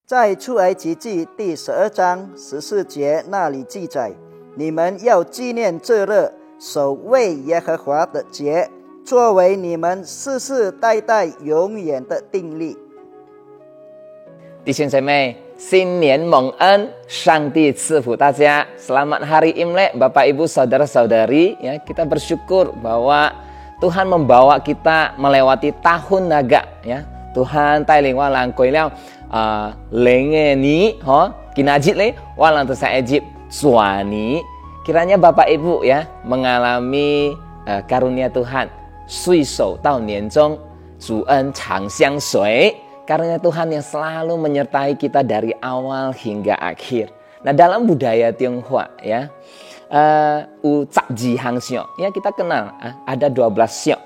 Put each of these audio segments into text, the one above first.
在出埃及记第12章14节那里记载，你们要纪念这日，守为耶和华的节，作为你们世世代代永远的定例。弟兄姐妹，新年蒙恩，上帝赐福大家. Selamat Hari Imlek, Bapak Ibu Saudara-saudari. Ya, kita bersyukur bahwa Tuhan membawa kita melewati tahun naga. Ya, Tuhan tai ling wa lang koi liao lenge ni kinajit le wa lang sa Egypt zua ni. Kiranya Bapak Ibu ya mengalami karunia Tuhan. Sui shou dao nian zhong, zu en chang xiang shui. Karunia Tuhan yang selalu menyertai kita dari awal hingga akhir. Nah, dalam budaya Tionghoa ya, Zak Ji Hang Xiao, ya kita kenal ada 12 xiao.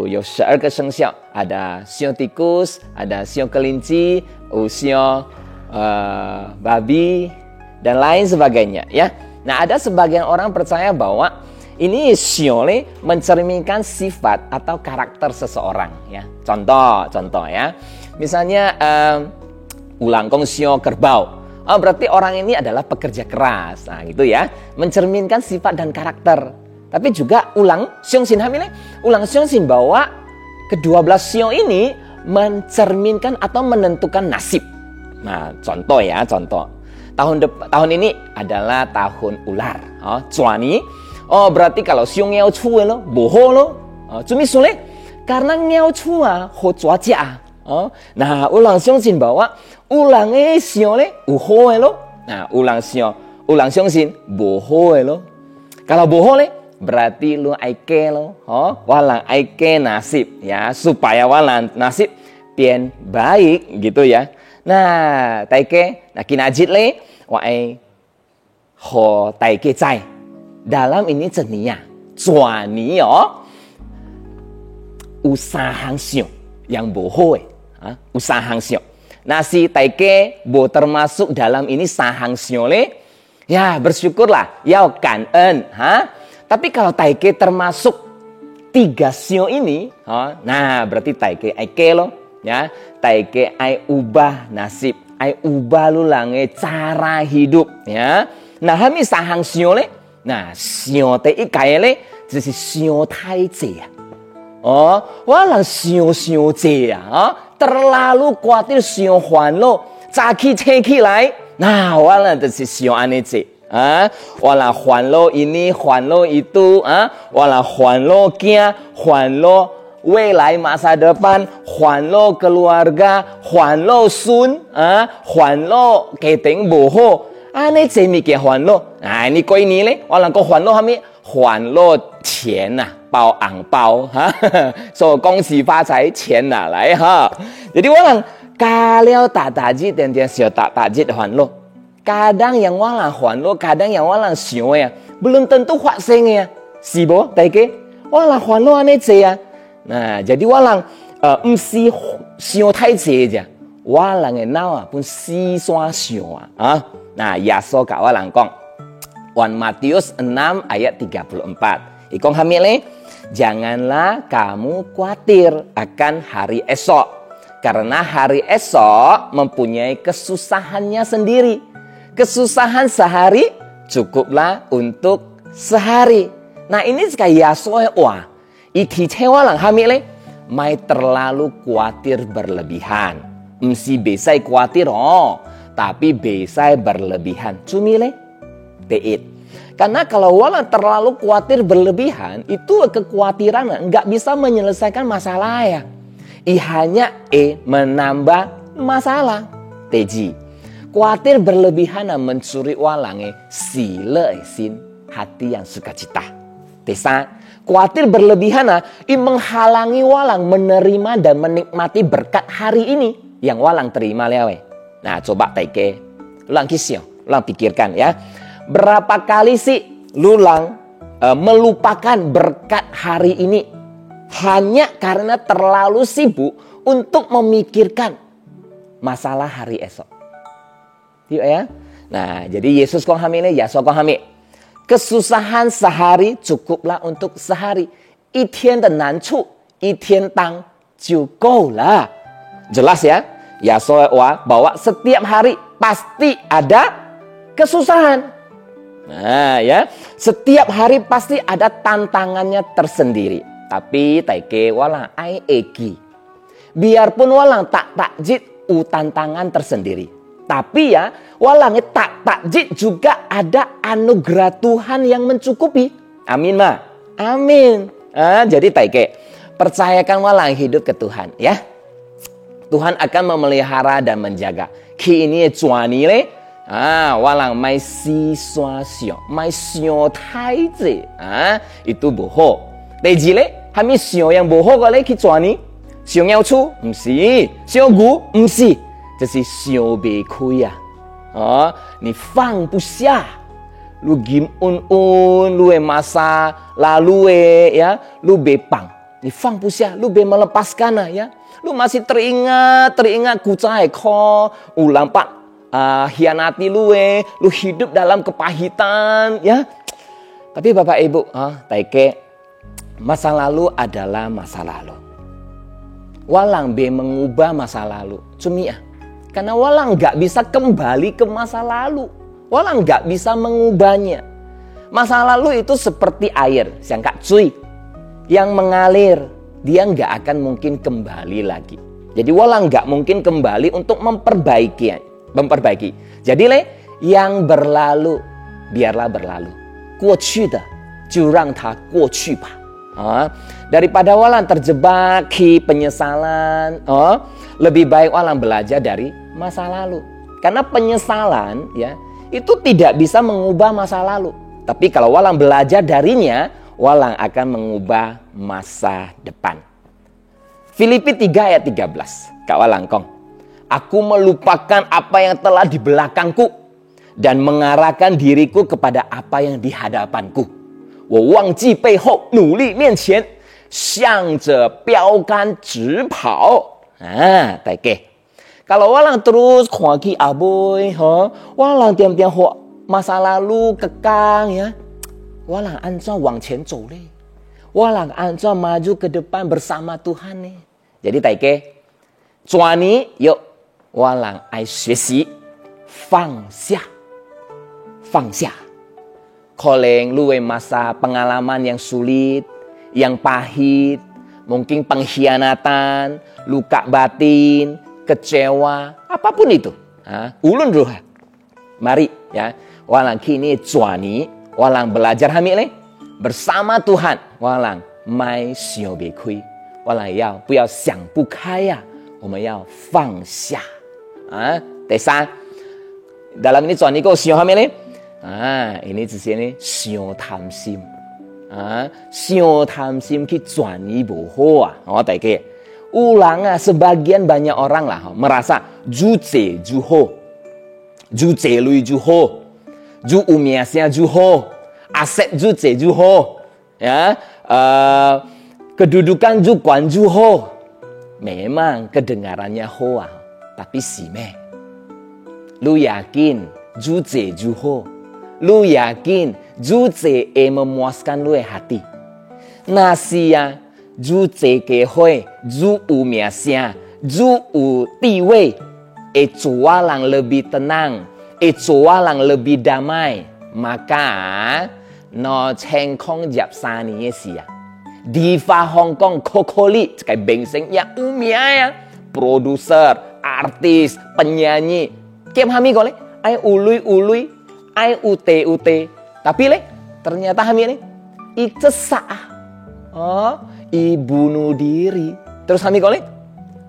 Yo 12 个生肖, ada xiao tikus, ada xiao kelinci, xiao babi dan lain sebagainya ya. Nah, ada sebagian orang percaya bahwa ini xiao mencerminkan sifat atau karakter seseorang ya. Contoh ya. Misalnya ulangkong xiao kerbau. Berarti orang ini adalah pekerja keras. Nah, gitu ya. Mencerminkan sifat dan karakter. Tapi juga ulang xiongxin hamilnya. Ulang xiongxin bahwa ke-12 xiao ini mencerminkan atau menentukan nasib. Nah, contoh. Tahun ini adalah tahun ular. Cuani. Berarti kalau xiong yao chu lo, boho lo. Cumi sule karena yao chu ho cuaca. Nah, ulang xiongxin bahwa ulang xiao le uho lo. Nah, ulang xiongxin boho lo. Kalau boho le berarti lu aike lo. Walang aike nasib ya, supaya walang nasib pian baik gitu ya. Nah, taike nah kinajit le wae ho taike cai. Dalam ini cenia, cuani usahang xiao yang boho usahang xiao. Nasi taike bo termasuk dalam ini sahang xiao le. Ya, bersyukurlah, yao kanen, Tapi kalau taike termasuk 3 xiao ini, nah berarti taike aike lo, ya. Taike ai ubah nasib, ai ubah lulange cara hidup, ya. Nah, kami sahang xiao le. Nah, xiao te ikai le, jadi xiao tai zhe ya. Walang xiao zhe ya, terlalu khawatir xiao huan lo, zaki ceki lai. Nah, walang jadi xiao ane zhe. Walang huan lo ini, huan lo itu, walang huan lo kia, huan lo未来 masa depan, huan lo keluarga, huan lo sun, huan lo keting boho. Ane zemi ke huan lo. Nah, ini koi ni le, walang ko huan lo kami huan lo 钱呐，包昂包哈，说恭喜发财，钱拿来哈。Jadi walang kalau tak tajid dan dia sio tak tajid huan lo. Kadang yang walang huan lo, kadang yang walang sio ya. Belum tentu huat seng ya. Sibo, taike, walang huan lo ane ce ya. Nah, jadi walang msi sio tai ce aja. Walang enau pun si sua sio Nah, Yaso ka walang kong. 1 Matius 6 ayat 34. Ikong hamile, janganlah kamu khawatir akan hari esok. Karena hari esok mempunyai kesusahannya sendiri. Kesusahan sehari cukuplah untuk sehari. Nah, ini kayak Yaso wah. Iti cewalang hamile, mai terlalu khawatir berlebihan. Msi besai khawatir tapi besai berlebihan. Cumile teit. Karena kalau walang terlalu khawatir berlebihan, itu kekhawatiran nggak bisa menyelesaikan masalah ya. Hanya menambah masalah. Teji. Khawatir berlebihan mencuri walange sile sin hati yang sukacita. Tesa. Khawatir berlebihan menghalangi walang menerima dan menikmati berkat hari ini yang walang terima lewe. Nah, coba taike. Ulang kisio, ulang pikirkan ya. Berapa kali sih lulang melupakan berkat hari ini hanya karena terlalu sibuk untuk memikirkan masalah hari esok. Yuk ya. Nah, jadi Yesus kong hamile, Yaso kong hamil. Kesusahan sehari cukuplah untuk sehari. 一天的难处，一天当就够了。Jelas ya. Ya soewa bahwa setiap hari pasti ada kesusahan. Nah ya, setiap hari pasti ada tantangannya tersendiri. Tapi taike walang ai eki. Biarpun walang tak takjid tantangan tersendiri. Tapi ya, walang tak takjid juga ada anugerah Tuhan yang mencukupi. Amin ma. Amin. Jadi taike, percayakan walang hidup ke Tuhan ya. Tuhan akan memelihara dan menjaga. Ki ini cuani le. Walang mai si sua sio, mai sio tai zi. Itu bohong. Teji le, kami sio yang bohong kalau ki cuani. Sio yang cu, msi. Sio gu, msi. 这是想不开呀！你放不下，lu gim lu masa lalu ya, lu bepang, 你放不下， lu be melepaskan ya, lu masih teringat kucai ko, ulang pak hianati lu hidup dalam kepahitan ya. Tapi Bapak Ibu, taike masa lalu adalah masa lalu. Walang be mengubah masa lalu, cumi ya. Karena walang gak bisa kembali ke masa lalu. Walang gak bisa mengubahnya. Masa lalu itu seperti air, yang kak cuy, yang mengalir. Dia gak akan mungkin kembali lagi. Jadi walang gak mungkin kembali untuk memperbaiki. Jadi yang berlalu, biarlah berlalu. 过去的就让它过去吧. Daripada walang terjebak di penyesalan, lebih baik walang belajar dari masa lalu. Karena penyesalan ya itu tidak bisa mengubah masa lalu. Tapi kalau walang belajar darinya, walang akan mengubah masa depan. Filipi 3 ayat 13. Kak walang kong. Aku melupakan apa yang telah di belakangku dan mengarahkan diriku kepada apa yang di hadapanku. 我忘记背后，努力面前，向着标杆直跑。Taike. Kalau walang terus kuaki aboy, walang tiam-tiam masa lalu kekang ya, walang anca wang qian zhou le, walang anca maju ke depan bersama Tuhan nih. Jadi taike, cuani yuk, walang ai 学习放下，放下。Koleng luwe masa pengalaman yang sulit, yang pahit, mungkin pengkhianatan, luka batin, kecewa, apapun itu. Ulun ruha. Mari ya, walang kini cuani, walang belajar hamil bersama Tuhan, walang mai xiao bei kui, walang yao不要想不开呀，我们要放下。第三, dalam ini cuani kau xiao hamil ini di sini xiao tham sim. Xiao tham sim ki cuani boho taike. Ulang sebagian banyak orang lah merasa juze juho, juze lui juho, ju umiasnya juho, aset juze juho, ya, kedudukan ju kuan juho. Memang kedengarannya hoa, tapi sime. Lu yakin juze juho? Lu yakin juze memuaskan lu hati? Nasi ya juze ke hoi, ju umiasya, ju tiwei, walang lebih tenang, walang lebih damai. Maka no cheng kong jap sani ya. Diva Hong Kong Kokoli, kayak bengseng ya umia ya, produser, artis, penyanyi. Kiem hami kole, ai ului, ai ute. Tapi ternyata hami ini icesa. Bunuh diri. Terus kami kole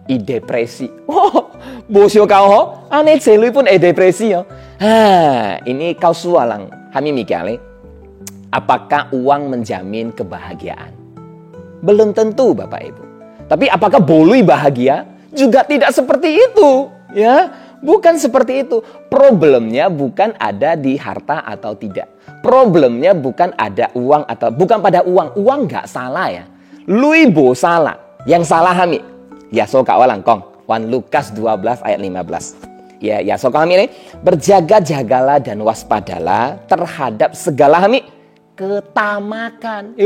depresi. Bosyo kau aneh celui pun depresi yo. Ini kau sualang kami mikir apakah uang menjamin kebahagiaan? Belum tentu Bapak Ibu. Tapi apakah boleh bahagia? Juga tidak seperti itu, ya. Bukan seperti itu. Problemnya bukan ada di harta atau tidak. Problemnya bukan ada uang atau bukan pada uang. Uang nggak salah ya. Lui bo salah. Yang salah kami. Ya so kak walangkong. 1 Lukas 12 ayat 15. Ya so kami ini berjaga-jagalah dan waspadalah terhadap segala kami ketamakan.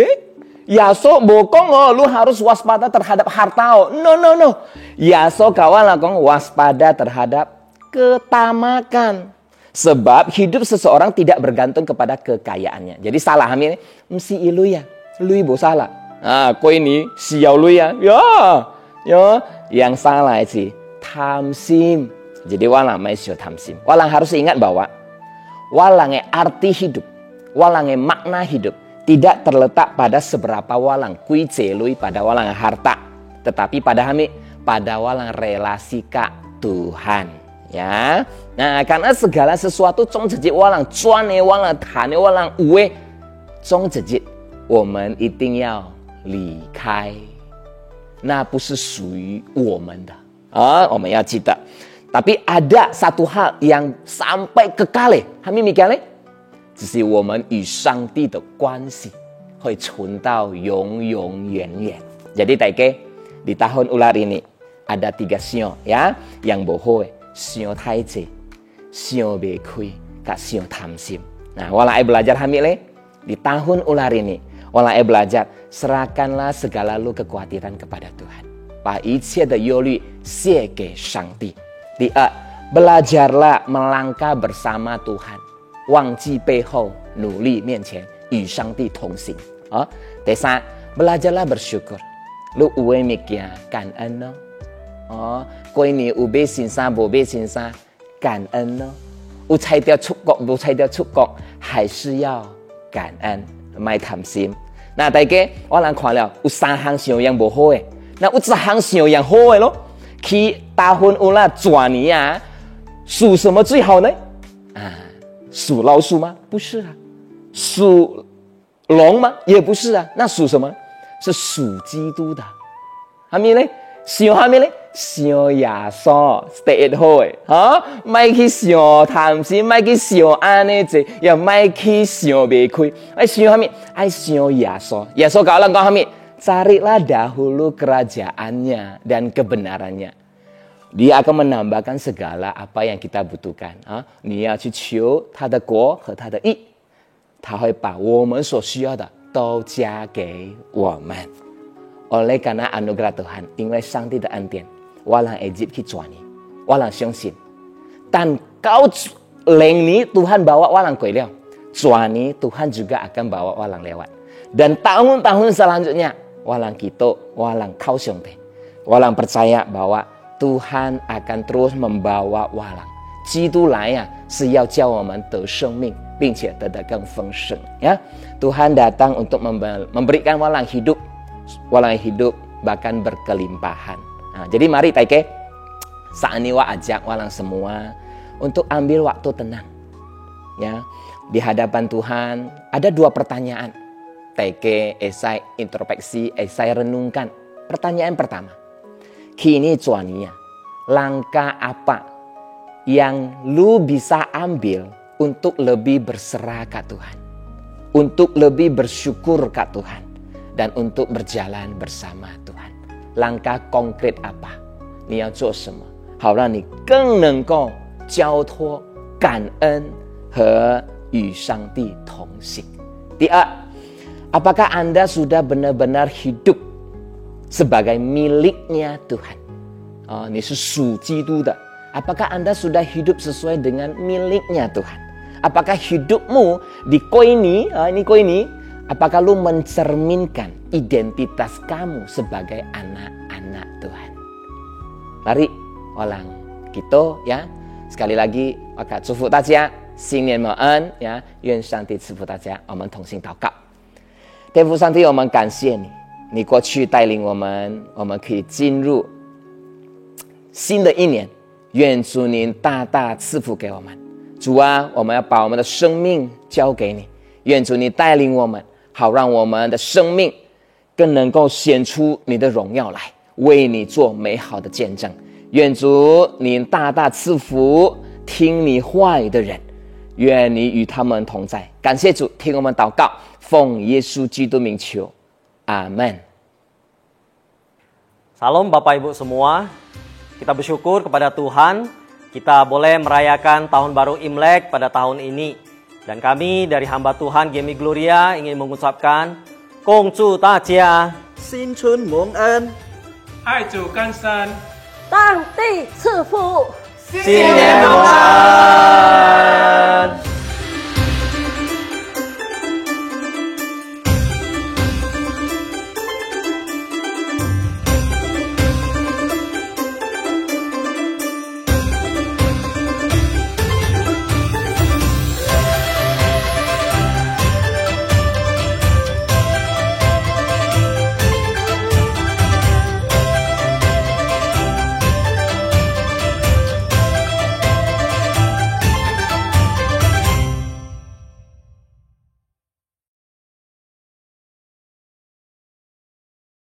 Yaso bokong lu harus waspada terhadap harta. No. Yaso kawan kong waspada terhadap ketamakan. Sebab hidup seseorang tidak bergantung kepada kekayaannya. Jadi salah hamil mesti ilu ya. Lui bo salah. Kau ini siau lu ya. Ya, yang salah sih tamsim. Jadi walang maisyo tamsim. Walang harus ingat bahwa walangnya arti hidup, walangnya makna hidup tidak terletak pada seberapa walang kui celui pada walang harta, tetapi pada walang relasi kak Tuhan. Ya, nah karena segala sesuatu 中直接 walang 赚的 walang 谈的 walang 无中直接，我们一定要离开，那不是属于我们的我们要记得。Tapi ada satu hal yang sampai kekal, kami mikir只是我们与上帝的关系会存到永永远远。Jadi taike di tahun ular ini ada 3 sio ya yang bohong. Sio taije, sio bekui, kak sio tamsim. Nah, walai belajar hamil di tahun ular ini, walai belajar serahkanlah segala lu kekhawatiran kepada Tuhan.把一切的忧虑卸给上帝。第二，belajarlah melangkah bersama Tuhan, 忘记背后，努力面前，与上帝同行。第三，belajarlah bersyukur. Lu uwe mikir感恩呢。过年有买新衫无买新衫，感恩呢。有猜掉出国无猜掉出国，还是要感恩，卖贪心。那大家我人看了有3项想样不好的，那有1项想样好的咯。去tahun ular 转年啊，属什么最好呢？属老鼠吗？不是啊。属龙吗？也不是啊。那属什么？是属基督的。还没呢？想还没呢？想耶稣 stay at home ไม่去想贪心，ไม่去想安尼子，也ไม่去想袂开。想什么？想耶稣。耶稣kalau讲什么？Carilah dahulu kerajaannya dan kebenarannya. Dia akan menambahkan segala apa yang kita butuhkan. 你要去求他的国和他的义，他会把我们所需要的都加给我们。Oleh karena anugerah Tuhan, 因为上帝的恩典，walang Egypt去转你，walang 相信。但kau lengni Tuhan bawa walang kuileo, 转你 Tuhan juga akan bawa walang lewat. Dan tahun-tahun selanjutnya, walang kita, walang kau syongte, walang percaya bahwa Tuhan akan terus membawa walang. 基督来呀，是要叫我们得生命，并且得更丰盛。Ya, Tuhan datang untuk memberikan walang hidup bahkan berkelimpahan. Nah, jadi mari taike saat ini ajak walang semua untuk ambil waktu tenang. Ya, di hadapan Tuhan ada 2 pertanyaan. Taike esai introspeksi, esai renungkan. Pertanyaan pertama. Kini cuania, langkah apa yang lu bisa ambil untuk lebih berserah ke Tuhan, untuk lebih bersyukur ke Tuhan, dan untuk berjalan bersama Tuhan. Langkah konkret apa? 你要做什么？好让你更能够交托、感恩和与上帝同行。第二， apakah Anda sudah benar-benar hidup sebagai miliknya Tuhan? 你是属基督的。 Apakah Anda sudah hidup sesuai dengan miliknya Tuhan? Apakah hidupmu di koini, apakah lu mencerminkan identitas kamu sebagai anak-anak Tuhan? Mari walang kita ya. Sekali lagi, 我祝福大家新年蒙恩呀，愿上帝赐福大家。我们同心祷告，天父上帝，我们感谢你，你过去带领我们可以进入新的一年。 愿主您大大赐福给我们，主啊，我们要把我们的生命交给你。愿主你带领我们，好让我们的生命更能够显出你的荣耀来，为你做美好的见证。愿主您大大赐福听你话语的人，愿你与他们同在。感谢主，听我们祷告，奉耶稣基督名求，阿门。 Salam Bapak Ibu semua. Kita bersyukur kepada Tuhan, kita boleh merayakan tahun baru Imlek pada tahun ini. Dan kami dari hamba Tuhan Gemi Gloria ingin mengucapkan 恭祝大家新春蒙恩，爱主江山，当地赐福。新年蒙恩。